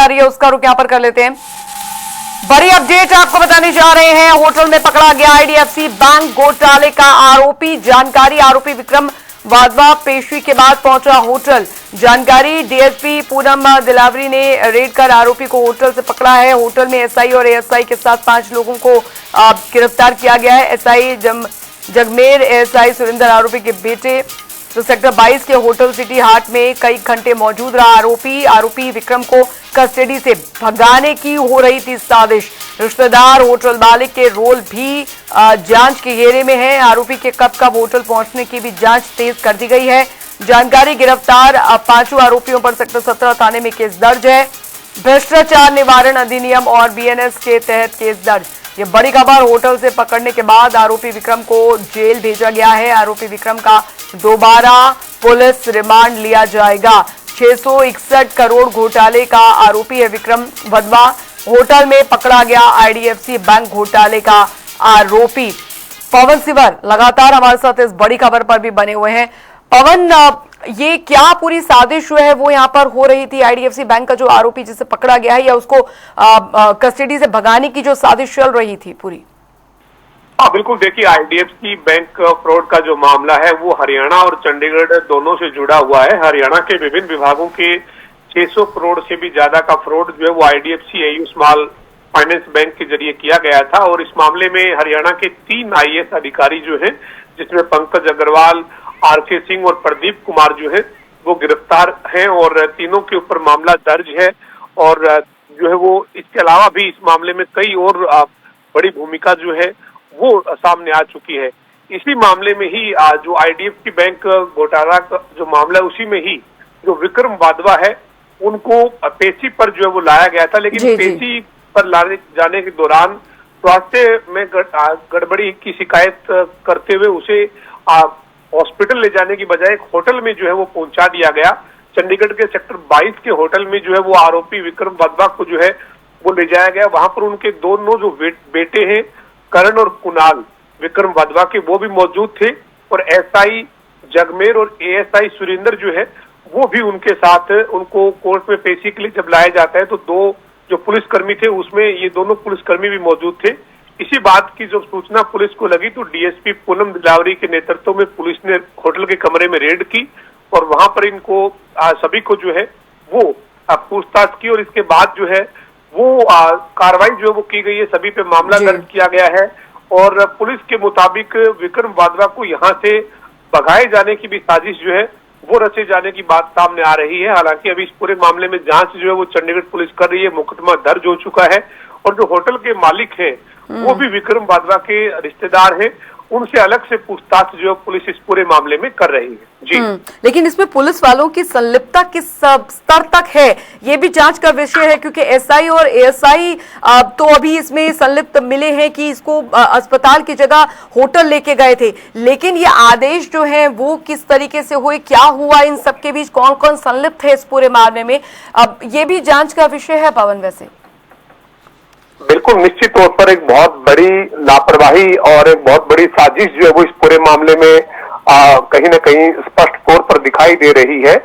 रही है उसका रुख यहां पर कर लेते हैं। बड़ी अपडेट आपको बताने जा रहे हैं। होटल में पकड़ा गया आईडीएफसी बैंक घोटाले का आरोपी। जानकारी आरोपी विक्रम वाधवा पेशी के बाद पहुंचा होटल। जानकारी डीएसपी पूनम दिलावरी ने रेड कर आरोपी को होटल से पकड़ा है। होटल में एसआई और एएसआई के साथ 5 लोगों को गिरफ्तार किया गया है। एसआई जगमेर, एएसआई सुरेंद्र आरोपी के बेटे तो सेक्टर 22 के होटल सिटी हार्ट में कई घंटे मौजूद रहा आरोपी विक्रम को कस्टडी से भगाने की हो रही थी साजिश। रिश्तेदार होटल मालिक के रोल भी जांच के घेरे में है। आरोपी के कब होटल पहुंचने की भी जांच तेज कर दी गई है। जानकारी गिरफ्तार 5 आरोपियों पर सेक्टर 17 थाने में केस दर्ज है। भ्रष्टाचार निवारण अधिनियम और बीएनएस के तहत केस दर्ज। ये बड़ी खबर। होटल से पकड़ने के बाद आरोपी विक्रम को जेल भेजा गया है। आरोपी विक्रम का दोबारा पुलिस रिमांड लिया जाएगा। 661 करोड़ घोटाले का आरोपी है विक्रम वाधवा। होटल में पकड़ा गया आईडीएफसी बैंक घोटाले का आरोपी। पवन सिवर लगातार हमारे साथ इस बड़ी खबर पर भी बने हुए हैं। पवन, ये क्या पूरी साजिश जो है वो यहाँ पर हो रही थी? आईडीएफसी बैंक का जो आरोपी जिसे पकड़ा गया है या उसको कस्टडी से भगाने की जो साजिश चल रही थी पूरी? हाँ बिल्कुल, देखिए आईडीएफसी बैंक फ्रॉड का जो मामला है वो हरियाणा और चंडीगढ़ दोनों से जुड़ा हुआ है। हरियाणा के विभिन्न विभागों के 600 करोड़ से भी ज्यादा का फ्रॉड जो है वो IDFC AU small finance bank के जरिए किया गया था। और इस मामले में हरियाणा के 3 आईएएस अधिकारी जो है, जिसमें पंकज अग्रवाल, आरके सिंह और प्रदीप कुमार जो है वो गिरफ्तार हैं और तीनों के ऊपर मामला दर्ज है। और जो है वो इसके अलावा भी इस मामले में कई और बड़ी भूमिका जो है वो सामने आ चुकी है। इसी मामले में ही जो आईडीएफसी बैंक घोटाला का जो मामला है उसी में ही जो विक्रम वाधवा है उनको पेशी पर जो है वो लाया गया था। लेकिन पेशी पर लाने जाने के दौरान स्वास्थ्य में गड़बड़ी की शिकायत करते हुए उसे हॉस्पिटल ले जाने की बजाय एक होटल में जो है वो पहुंचा दिया गया। चंडीगढ़ के सेक्टर 22 के होटल में जो है वो आरोपी विक्रम वाधवा को जो है वो ले जाया गया। वहां पर उनके दोनों जो बेटे हैं करण और कुणाल विक्रम वाधवा के, वो भी मौजूद थे। और एसआई जगमेर और एएसआई सुरेंद्र जो है वो भी उनके साथ, उनको कोर्ट में पेशी के लिए जब लाया जाता है तो 2 जो पुलिसकर्मी थे उसमें ये दोनों पुलिसकर्मी भी मौजूद थे। इसी बात की जब सूचना पुलिस को लगी तो डीएसपी पूनम दिलावरी के नेतृत्व में पुलिस ने होटल के कमरे में रेड की और वहां पर इनको सभी को जो है वो पूछताछ की। और इसके बाद जो है वो कार्रवाई जो वो की गई है, सभी पे मामला दर्ज किया गया है। और पुलिस के मुताबिक विक्रम वाधवा को यहाँ से भगाए जाने की भी साजिश जो है वो रचे जाने की बात सामने आ रही है। हालांकि अभी इस पूरे मामले में जांच जो है वो चंडीगढ़ पुलिस कर रही है। मुकदमा दर्ज हो चुका है और जो होटल के मालिक हैं वो भी विक्रम वाधवा के रिश्तेदार हैं। उनसे अलग से पूछताछ जो पुलिस इस पूरे मामले में कर रही है। जी, लेकिन इसमें पुलिस वालों की संलिप्तता किस स्तर तक है ये भी जांच का विषय है, क्योंकि एसआई और एएसआई तो अभी इसमें संलिप्त मिले हैं कि इसको अस्पताल की जगह होटल लेके गए थे। लेकिन ये आदेश जो है वो किस तरीके से हुए, क्या हुआ, इन सबके बीच कौन कौन संलिप्त है इस पूरे मामले में, अब ये भी जांच का विषय है। पवन, वैसे बिल्कुल निश्चित तौर पर एक बहुत बड़ी लापरवाही और एक बहुत बड़ी साजिश जो है वो इस पूरे मामले में कहीं न कहीं स्पष्ट तौर पर दिखाई दे रही है।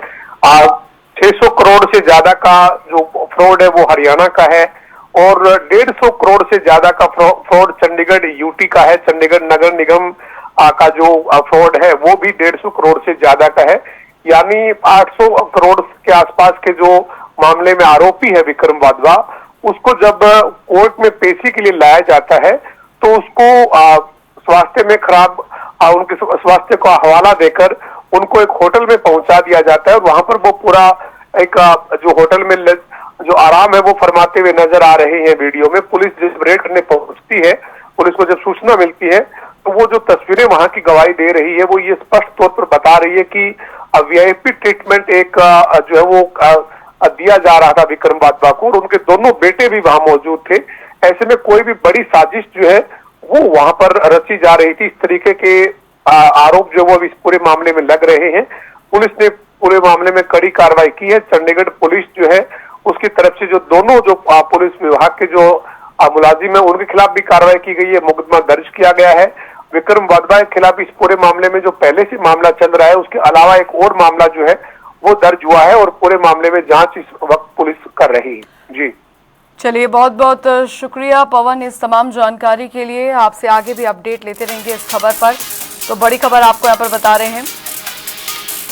600 करोड़ से ज्यादा का जो फ्रॉड है वो हरियाणा का है और 150 करोड़ से ज्यादा का फ्रॉड चंडीगढ़ यूटी का है। चंडीगढ़ नगर निगम का जो फ्रॉड है वो भी 150 करोड़ से ज्यादा का है। यानी 800 करोड़ के आसपास के जो मामले में आरोपी है विक्रम वाधवा, उसको जब कोर्ट में पेशी के लिए लाया जाता है तो उसको स्वास्थ्य में खराब उनके स्वास्थ्य को हवाला देकर उनको एक होटल में पहुंचा दिया जाता है। और वहां पर वो पूरा एक जो होटल में जो आराम है वो फरमाते हुए नजर आ रहे हैं वीडियो में। पुलिस जब रेड करने पहुंचती है, पुलिस को जब सूचना मिलती है तो वो जो तस्वीरें वहां की गवाही दे रही है वो ये स्पष्ट तौर पर बता रही है कि वीआईपी ट्रीटमेंट एक जो है वो दिया जा रहा था विक्रम वाधवा को और उनके दोनों बेटे भी वहां मौजूद थे। ऐसे में कोई भी बड़ी साजिश जो है वो वहां पर रची जा रही थी। इस तरीके के आरोप जो वो इस पूरे मामले में लग रहे हैं। पुलिस ने पूरे मामले में कड़ी कार्रवाई की है। चंडीगढ़ पुलिस जो है उसकी तरफ से जो दोनों जो पुलिस विभाग के जो मुलाजिम है उनके खिलाफ भी कार्रवाई की गई है, मुकदमा दर्ज किया गया है। विक्रम वाधवा के खिलाफ इस पूरे मामले में जो पहले से मामला चल रहा है उसके अलावा एक और मामला जो है वो दर्ज हुआ है और पूरे मामले में जांच इस वक्त पुलिस कर रही है। जी। चलिए, बहुत बहुत शुक्रिया पवन इस तमाम जानकारी के लिए। आपसे आगे भी अपडेट लेते रहेंगे इस खबर पर। तो बड़ी खबर आपको यहाँ पर बता रहे हैं,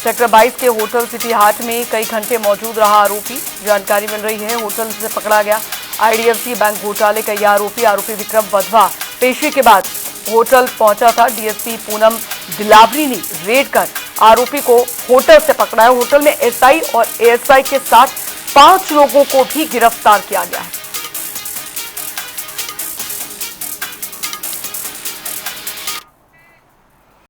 सेक्टर 22 के होटल सिटी हाट में कई घंटे मौजूद रहा आरोपी। जानकारी मिल रही है होटल से पकड़ा गया आईडीएफसी बैंक घोटाले का यह आरोपी विक्रम वधवा पेशी के बाद होटल पहुंचा था। डीएसपी पूनम दिलावरी ने रेड कर आरोपी को होटल से पकड़ा है। होटल में एसआई और एएसआई के साथ 5 लोगों को भी गिरफ्तार किया गया है।